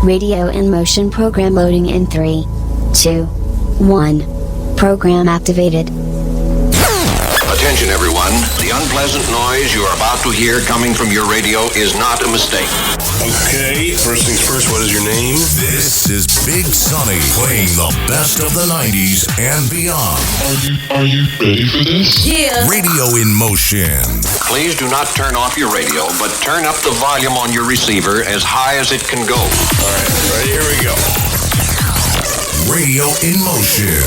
Radio in motion. Program loading in 3, 2, 1. Program activated. Attention everyone, the unpleasant noise you are about to hear coming from your radio is not a mistake. Okay, first things first, what is your name? This is Big Sonny playing the best of the 90s and beyond. Are you ready for this? Yeah. Radio in motion. Please do not turn off your radio, but turn up the volume on your receiver as high as it can go. All right, ready? Here we go. Radio in motion.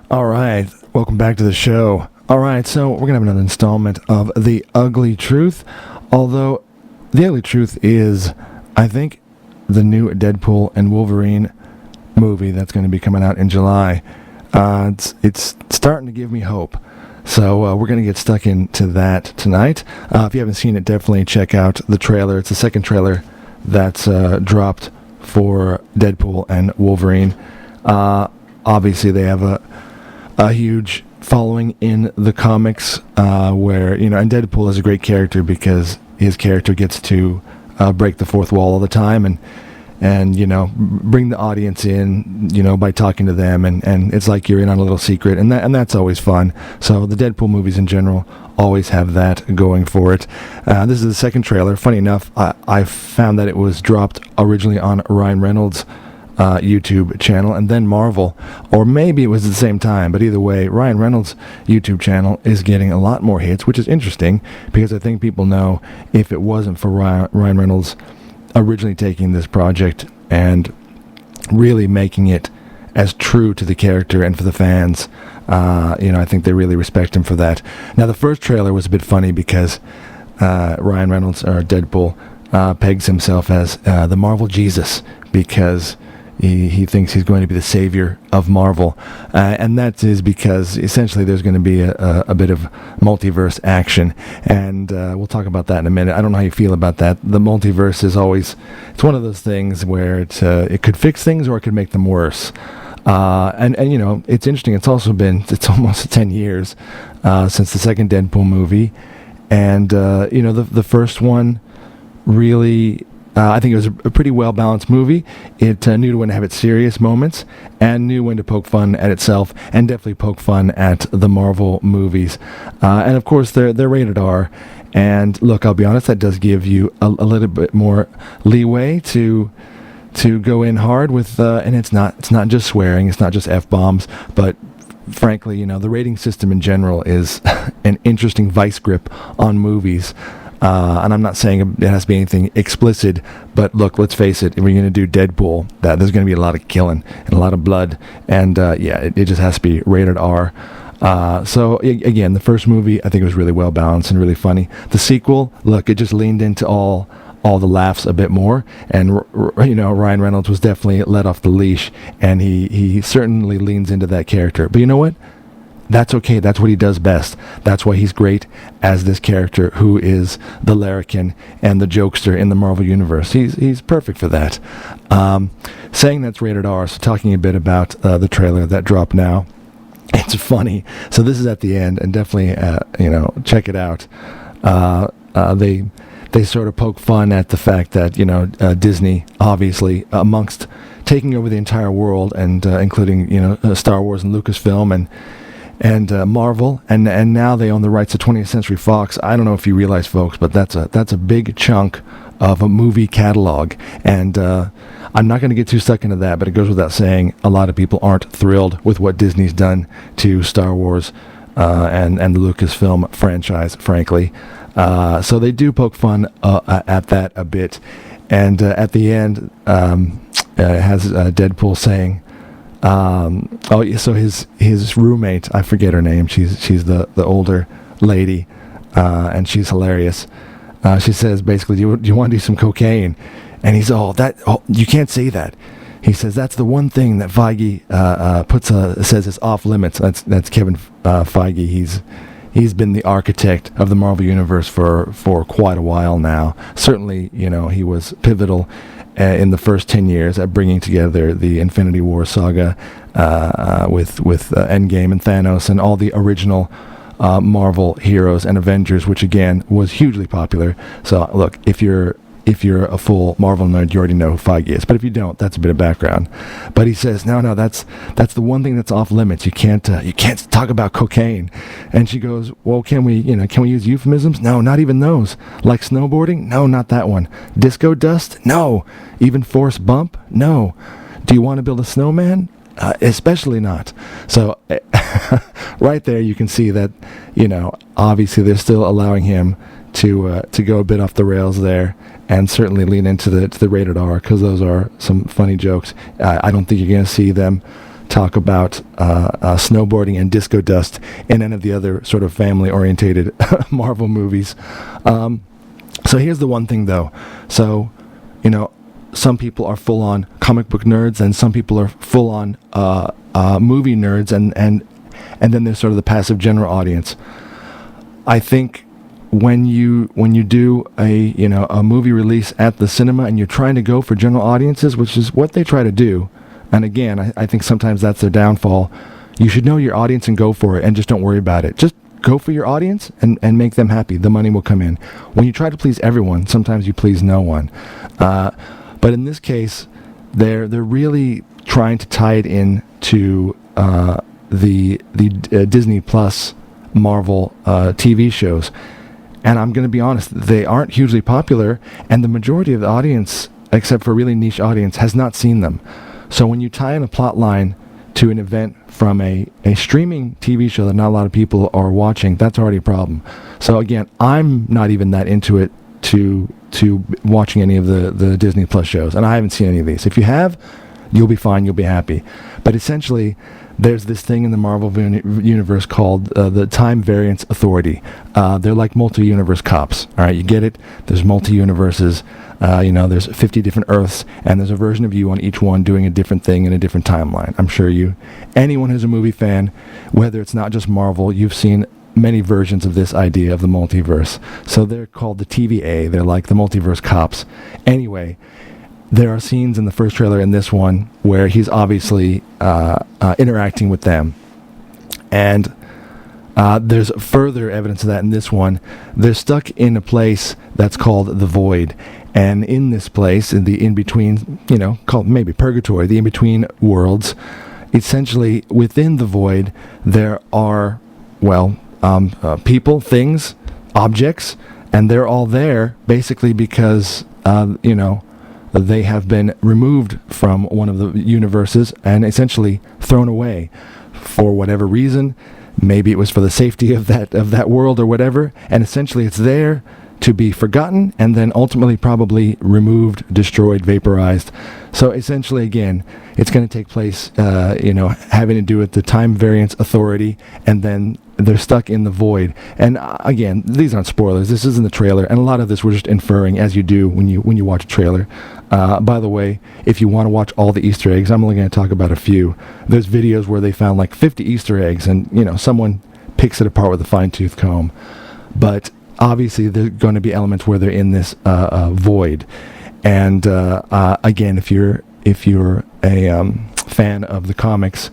All right, welcome back to the show. All right, so we're going to have another installment of The Ugly Truth, although The Ugly Truth is, I think, the new DeadPool and Wolverine movie that's going to be coming out in July. It's starting to give me hope, so we're going to get stuck into that tonight. If you haven't seen it, definitely check out the trailer. It's the second trailer that's dropped for DeadPool and Wolverine. Obviously, they have a huge following in the comics, where, and Deadpool is a great character because his character gets to break the fourth wall all the time and bring the audience in, by talking to them, and it's like you're in on a little secret, and that's always fun. So the Deadpool movies in general always have that going for it. This is the second trailer. Funny enough, I found that it was dropped originally on Ryan Reynolds' YouTube channel, and then Marvel, or maybe it was at the same time, but either way, Ryan Reynolds' YouTube channel is getting a lot more hits, which is interesting, because I think people know if it wasn't for Ryan Reynolds originally taking this project and really making it as true to the character and for the fans, I think they really respect him for that. Now, the first trailer was a bit funny because Ryan Reynolds, or Deadpool, pegs himself as the Marvel Jesus, because he thinks he's going to be the savior of Marvel, and that is because essentially there's going to be a bit of multiverse action, and we'll talk about that in a minute. I don't know how you feel about that. The multiverse is it's one of those things where it could fix things or it could make them worse. And it's interesting. It's almost 10 years since the second Deadpool movie, and the first one really. I think it was a pretty well-balanced movie. It knew when to have its serious moments and knew when to poke fun at itself, and definitely poke fun at the Marvel movies. And of course, they're rated R. And look, I'll be honest, that does give you a little bit more leeway to go in hard with. And it's not just swearing, it's not just F-bombs, but frankly, the rating system in general is an interesting vice grip on movies. And I'm not saying it has to be anything explicit, but look, let's face it, if we're going to do Deadpool, there's going to be a lot of killing and a lot of blood, and it just has to be rated R. So again, the first movie, I think it was really well balanced and really funny. The sequel, look, it just leaned into all the laughs a bit more, and Ryan Reynolds was definitely let off the leash, and he certainly leans into that character. But you know what? That's okay. That's what he does best. That's why he's great as this character who is the larrikin and the jokester in the Marvel Universe. He's perfect for that. Saying that's rated R, so talking a bit about the trailer that dropped now. It's funny. So this is at the end, and definitely, check it out. They sort of poke fun at the fact that, Disney, obviously, amongst taking over the entire world, and including, Star Wars and Lucasfilm and Marvel, and now they own the rights to 20th Century Fox. I don't know if you realize, folks, but that's a big chunk of a movie catalog, and I'm not going to get too stuck into that, but it goes without saying, a lot of people aren't thrilled with what Disney's done to Star Wars and the Lucasfilm franchise, frankly. So they do poke fun at that a bit, and at the end, it has Deadpool saying, so his roommate, I forget her name, she's the older lady, and she's hilarious. She says basically, do you want to do some cocaine? And he's you can't say that. He says that's the one thing that Feige says is off limits. That's Kevin Feige. He's been the architect of the Marvel Universe for quite a while now. Certainly, he was pivotal in the first 10 years at bringing together the Infinity War saga with Endgame and Thanos and all the original Marvel heroes and Avengers, which again was hugely popular. So look, if you're if you're a full Marvel nerd, you already know who Feige is. But if you don't, that's a bit of background. But he says, no, that's the one thing that's off limits. You can't talk about cocaine. And she goes, well, can we use euphemisms? No, not even those. Like snowboarding? No, not that one. Disco dust? No. Even force bump? No. Do you want to build a snowman? Especially not. So right there you can see that, obviously they're still allowing him to go a bit off the rails there, and certainly lean into the rated R, because those are some funny jokes. I don't think you're going to see them talk about snowboarding and disco dust in any of the other sort of family-orientated Marvel movies. So here's the one thing, though. So, some people are full-on comic book nerds, and some people are full-on movie nerds, and then there's sort of the passive general audience. I think when you do a movie release at the cinema and you're trying to go for general audiences, which is what they try to do, and again, I think sometimes that's their downfall, you should know your audience and go for it, and just don't worry about it. Just go for your audience and make them happy. The money will come in. When you try to please everyone, sometimes you please no one. But in this case, they're really trying to tie it in to the Disney Plus Marvel TV shows. And I'm going to be honest, they aren't hugely popular, and the majority of the audience, except for a really niche audience, has not seen them. So when you tie in a plot line to an event from a streaming TV show that not a lot of people are watching, that's already a problem. So again, I'm not even that into it to watching any of the Disney Plus shows, and I haven't seen any of these. If you have, you'll be fine, you'll be happy. But essentially, there's this thing in the Marvel universe called the Time Variance Authority. They're like multi-universe cops. All right, you get it? There's multi-universes. There's 50 different Earths, and there's a version of you on each one doing a different thing in a different timeline. I'm sure anyone who's a movie fan, whether it's not just Marvel, you've seen many versions of this idea of the multiverse. So they're called the TVA. They're like the multiverse cops. Anyway, there are scenes in the first trailer in this one where he's obviously interacting with them. And there's further evidence of that in this one. They're stuck in a place that's called the Void. And in this place, in the in-between, called maybe purgatory, the in-between worlds, essentially within the Void, there are, people, things, objects, and they're all there basically because, they have been removed from one of the universes and essentially thrown away for whatever reason. Maybe it was for the safety of that world or whatever, and essentially it's there to be forgotten and then ultimately probably removed, destroyed, vaporized. So essentially, again, it's going to take place, having to do with the Time Variance Authority, and then they're stuck in the Void. And again, these aren't spoilers. This isn't the trailer, and a lot of this we're just inferring, as you do when you watch a trailer. By the way, if you want to watch all the Easter eggs, I'm only going to talk about a few. There's videos where they found like 50 Easter eggs, and someone picks it apart with a fine-tooth comb. But obviously, there are going to be elements where they're in this void. And again, if you're a fan of the comics,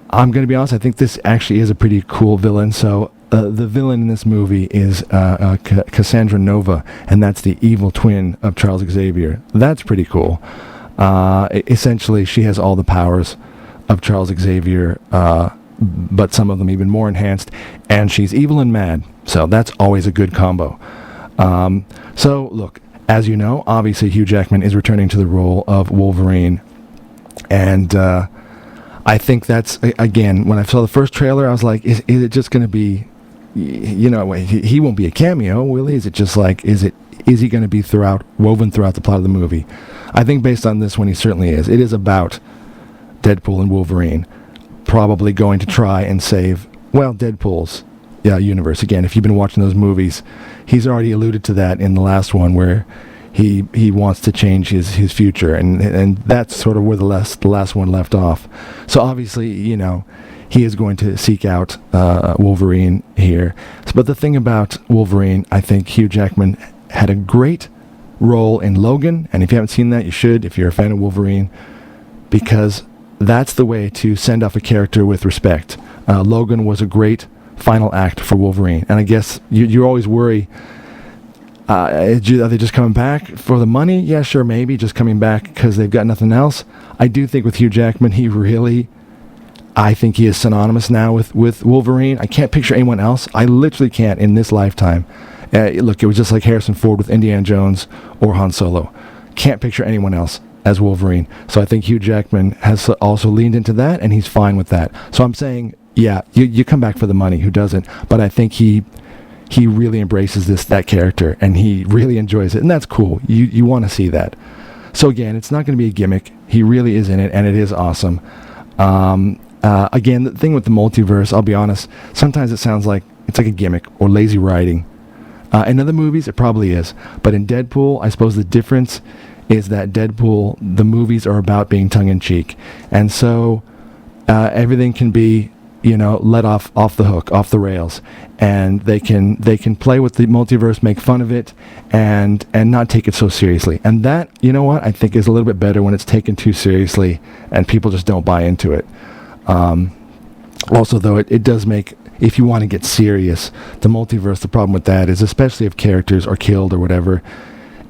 I'm going to be honest, I think this actually is a pretty cool villain. So the villain in this movie is Cassandra Nova, and that's the evil twin of Charles Xavier. That's pretty cool. Essentially, she has all the powers of Charles Xavier, but some of them even more enhanced, and she's evil and mad. So that's always a good combo. So look, as you know, obviously Hugh Jackman is returning to the role of Wolverine, and I think that's, again, when I saw the first trailer, I was like, is it just going to be, he won't be a cameo, will he? Is it just like, is he going to be woven throughout the plot of the movie? I think based on this one, he certainly is. It is about DeadPool and Wolverine probably going to try and save, Deadpool's universe. Again, if you've been watching those movies, he's already alluded to that in the last one where he wants to change his future, and that's sort of where the last one left off. So obviously, he is going to seek out Wolverine here. But the thing about Wolverine, I think Hugh Jackman had a great role in Logan, and if you haven't seen that, you should, if you're a fan of Wolverine, because that's the way to send off a character with respect. Logan was a great final act for Wolverine, and I guess you always worry Are they just coming back for the money? Yeah, sure, maybe. Just coming back because they've got nothing else. I do think with Hugh Jackman, I think he is synonymous now with Wolverine. I can't picture anyone else. I literally can't in this lifetime. Look, it was just like Harrison Ford with Indiana Jones or Han Solo. Can't picture anyone else as Wolverine. So I think Hugh Jackman has also leaned into that, and he's fine with that. So I'm saying, yeah, you come back for the money. Who doesn't? But I think he really embraces that character, and he really enjoys it, and that's cool. You want to see that. So again, it's not going to be a gimmick. He really is in it, and it is awesome. Again, the thing with the multiverse, I'll be honest, sometimes it sounds like it's like a gimmick or lazy writing. In other movies, it probably is. But in Deadpool, I suppose the difference is that Deadpool, the movies are about being tongue-in-cheek. And so everything can be, let off the hook, off the rails. And they can play with the multiverse, make fun of it, and not take it so seriously. And that, you know what, I think is a little bit better when it's taken too seriously and people just don't buy into it. Also, though, it does make, if you want to get serious, the multiverse, the problem with that is, especially if characters are killed or whatever,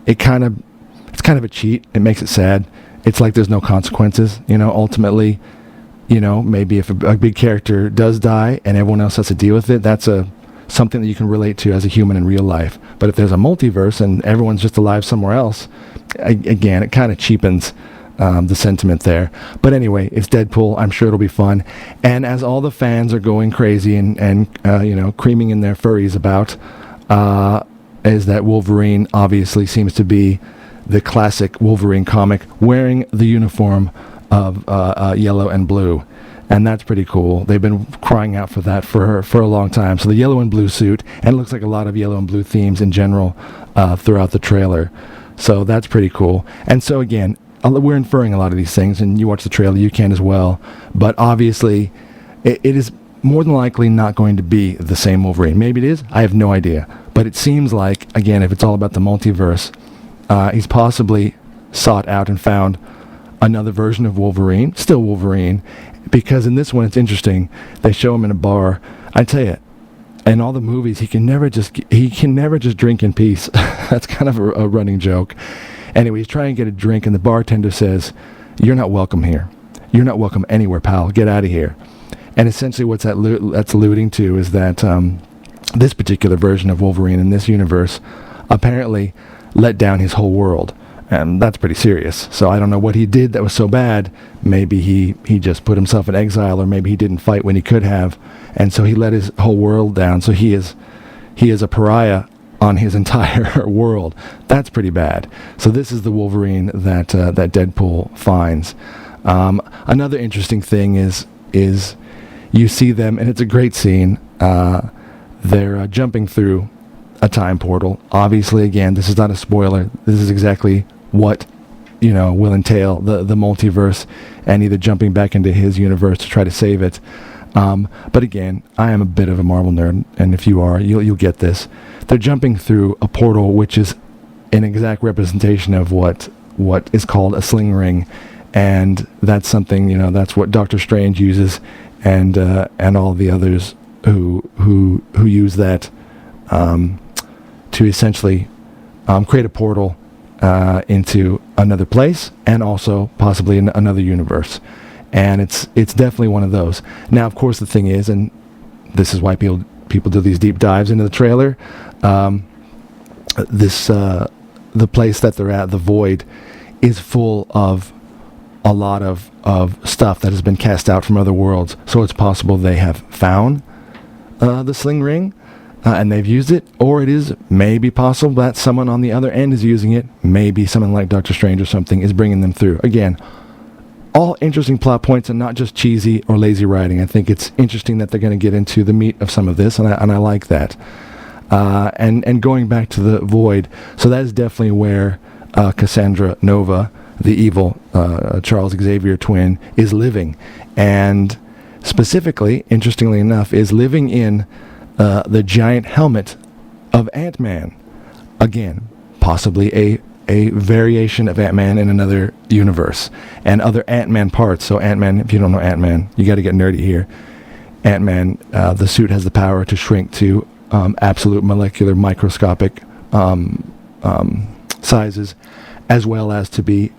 it's kind of a cheat. It makes it sad. It's like there's no consequences, ultimately, maybe if a big character does die and everyone else has to deal with it, that's something that you can relate to as a human in real life. But if there's a multiverse and everyone's just alive somewhere else, again, it kind of cheapens the sentiment there. But anyway, it's Deadpool. I'm sure it'll be fun. And as all the fans are going crazy and creaming in their furries about, is that Wolverine obviously seems to be the classic Wolverine comic, wearing the uniform of yellow and blue. And that's pretty cool. They've been crying out for that for a long time. So the yellow and blue suit, and it looks like a lot of yellow and blue themes in general throughout the trailer. So that's pretty cool. And so again, we're inferring a lot of these things, and you watch the trailer, you can as well. But obviously, it is more than likely not going to be the same Wolverine. Maybe it is. I have no idea. But it seems like, again, if it's all about the multiverse, he's possibly sought out and found another version of Wolverine, still Wolverine, because in this one, it's interesting. They show him in a bar. I tell you, in all the movies, he can never just drink in peace. That's kind of a running joke. Anyway, he's trying to get a drink, and the bartender says, "You're not welcome here. You're not welcome anywhere, pal. Get out of here." And essentially what's that's alluding to is that this particular version of Wolverine in this universe apparently let down his whole world. And that's pretty serious. So I don't know what he did that was so bad. Maybe he just put himself in exile, or maybe he didn't fight when he could have. And so he let his whole world down. So he is a pariah on his entire world. That's pretty bad. So this is the Wolverine that Deadpool finds. Another interesting thing is you see them, and it's a great scene. They're jumping through a time portal. Obviously, again, this is not a spoiler. This is exactly what will entail the multiverse, and either jumping back into his universe to try to save it. But again, I am a bit of a Marvel nerd, and if you are, you'll get this. They're jumping through a portal, which is an exact representation of what is called a sling ring, and that's something that's what Doctor Strange uses, and all the others who use that to essentially create a portal into another place, and also possibly in another universe. And it's definitely one of those. Now, of course, the thing is, and this is why people do these deep dives into the trailer, the place that they're at, the Void, is full of a lot of stuff that has been cast out from other worlds. So it's possible they have found the sling ring, and they've used it, or it is maybe possible that someone on the other end is using it. Maybe someone like Doctor Strange or something is bringing them through. Again, all interesting plot points and not just cheesy or lazy writing. I think it's interesting that they're going to get into the meat of some of this, and I like that. And going back to the Void, so that is definitely where Cassandra Nova, the evil Charles Xavier twin, is living. And specifically, interestingly enough, is living in the giant helmet of Ant-Man. Again, possibly a variation of Ant-Man in another universe, and other Ant-Man parts. So Ant-Man, if you don't know Ant-Man, you got to get nerdy here. Ant-Man, the suit has the power to shrink to absolute molecular microscopic sizes, as well as to be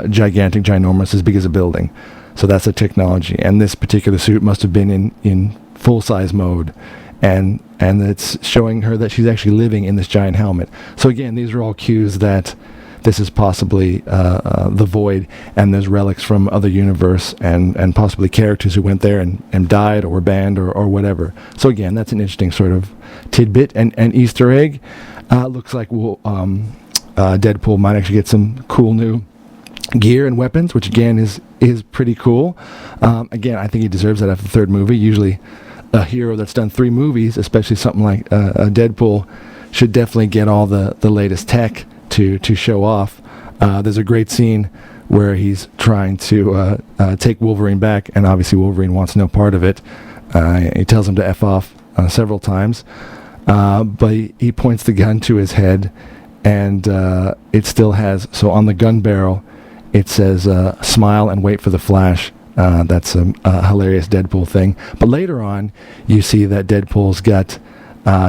gigantic, ginormous, as big as a building. So that's the technology. And this particular suit must have been in full-size mode. And it's showing her that she's actually living in this giant helmet. So again, these are all cues that this is possibly the Void, and there's relics from other universe and possibly characters who went there and died or were banned or whatever. So again, that's an interesting sort of tidbit and Easter egg. Looks like Deadpool might actually get some cool new gear and weapons, which again is pretty cool. Again, I think he deserves that after the third movie. Usually a hero that's done 3 movies, especially something like Deadpool, should definitely get all the latest tech to show off. There's a great scene where he's trying to take Wolverine back, and obviously Wolverine wants no part of it. He tells him to F off several times, but he points the gun to his head, and it still has, so on the gun barrel it says smile and wait for the flash. That's a hilarious Deadpool thing. But later on you see that Deadpool's got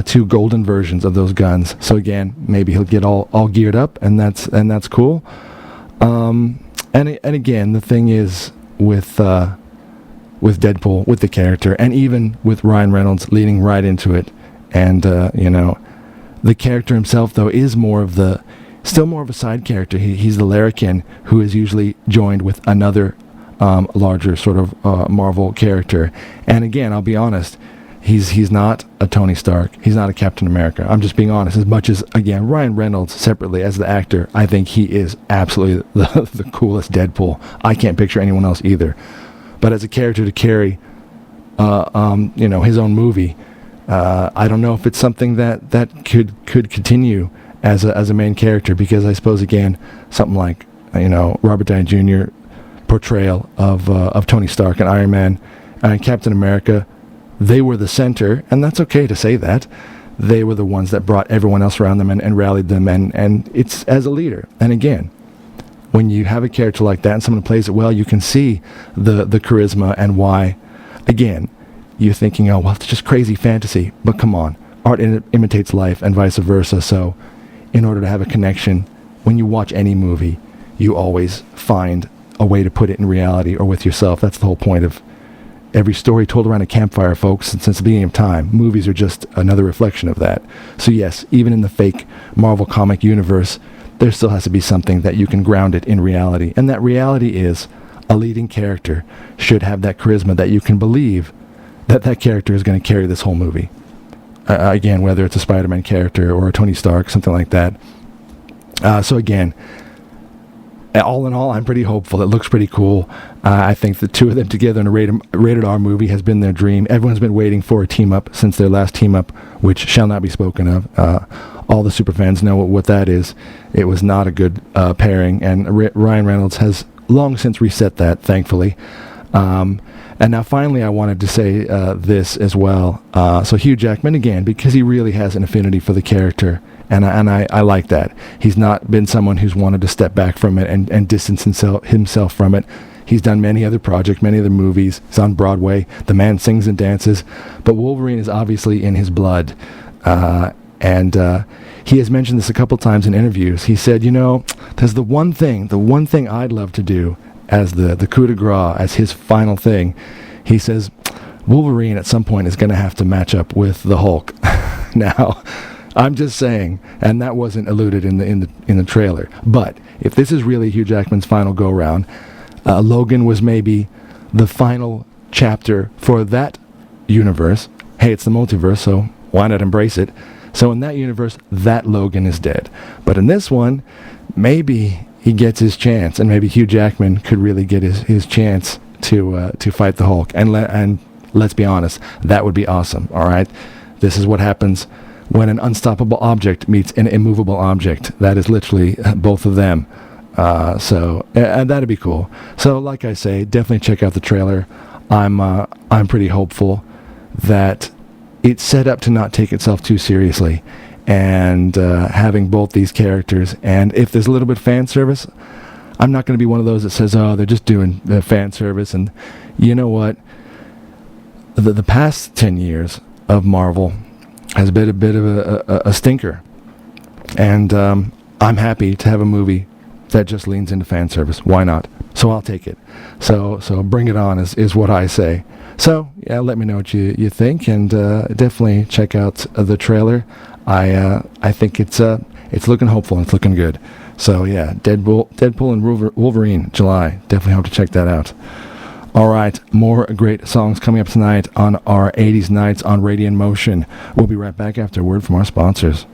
2 golden versions of those guns. So again, maybe he'll get all geared up, and that's cool. And again, the thing is with Deadpool, with the character, and even with Ryan Reynolds leading right into it, and the character himself though is still more of a side character. He's the larrikin who is usually joined with another larger sort of Marvel character. And again, I'll be honest, he's not a Tony Stark. He's not a Captain America. I'm just being honest. As much as, again, Ryan Reynolds separately as the actor, I think he is absolutely the coolest Deadpool. I can't picture anyone else either. But as a character to carry, his own movie, I don't know if it's something that could continue as a main character, because I suppose, again, something like Robert Downey Jr. portrayal of Tony Stark and Iron Man and Captain America, they were the center, and that's okay to say that. They were the ones that brought everyone else around them and rallied them, and it's as a leader. And again, when you have a character like that and someone plays it well, you can see the charisma and why. Again, you're thinking, oh, well, it's just crazy fantasy. But come on, art imitates life and vice versa. So in order to have a connection, when you watch any movie, you always find a way to put it in reality or with yourself. That's the whole point of every story told around a campfire, folks, since the beginning of time. Movies are just another reflection of that. So yes, even in the fake Marvel comic universe, there still has to be something that you can ground it in reality. And that reality is a leading character should have that charisma that you can believe that character is going to carry this whole movie. Again, whether it's a Spider-Man character or a Tony Stark, something like that. So again, all in all, I'm pretty hopeful. It looks pretty cool. I think the two of them together in a rated R movie has been their dream. Everyone's been waiting for a team-up since their last team-up, which shall not be spoken of. All the superfans know what that is. It was not a good pairing, and Ryan Reynolds has long since reset that, thankfully. And now finally I wanted to say this as well. So Hugh Jackman, again, because he really has an affinity for the character, and I like that. He's not been someone who's wanted to step back from it and distance himself from it. He's done many other projects, many other movies. He's on Broadway. The man sings and dances. But Wolverine is obviously in his blood. And he has mentioned this a couple times in interviews. He said, there's the one thing I'd love to do as the coup de grace, as his final thing. He says, Wolverine at some point is going to have to match up with the Hulk. Now, I'm just saying, and that wasn't alluded in the trailer. But if this is really Hugh Jackman's final go-round, Logan was maybe the final chapter for that universe. Hey, it's the multiverse, so why not embrace it? So in that universe, that Logan is dead. But in this one, maybe he gets his chance, and maybe Hugh Jackman could really get his chance to fight the Hulk. And let's be honest, that would be awesome. All right, this is what happens when an unstoppable object meets an immovable object. That is literally both of them. So that'd be cool. So like I say, definitely check out the trailer. I'm pretty hopeful that it's set up to not take itself too seriously, and having both these characters. And if there's a little bit of fan service, I'm not going to be one of those that says, oh, they're just doing fan service. And you know what? The past 10 years of Marvel has been a bit of a stinker. And I'm happy to have a movie that just leans into fan service. Why not? So I'll take it. So bring it on is what I say. So yeah, let me know what you think, and definitely check out the trailer. I think it's looking hopeful and it's looking good. So yeah, Deadpool and Wolverine, July. Definitely hope to check that out. All right, more great songs coming up tonight on our 80s Nights on Radiant Motion. We'll be right back after a word from our sponsors.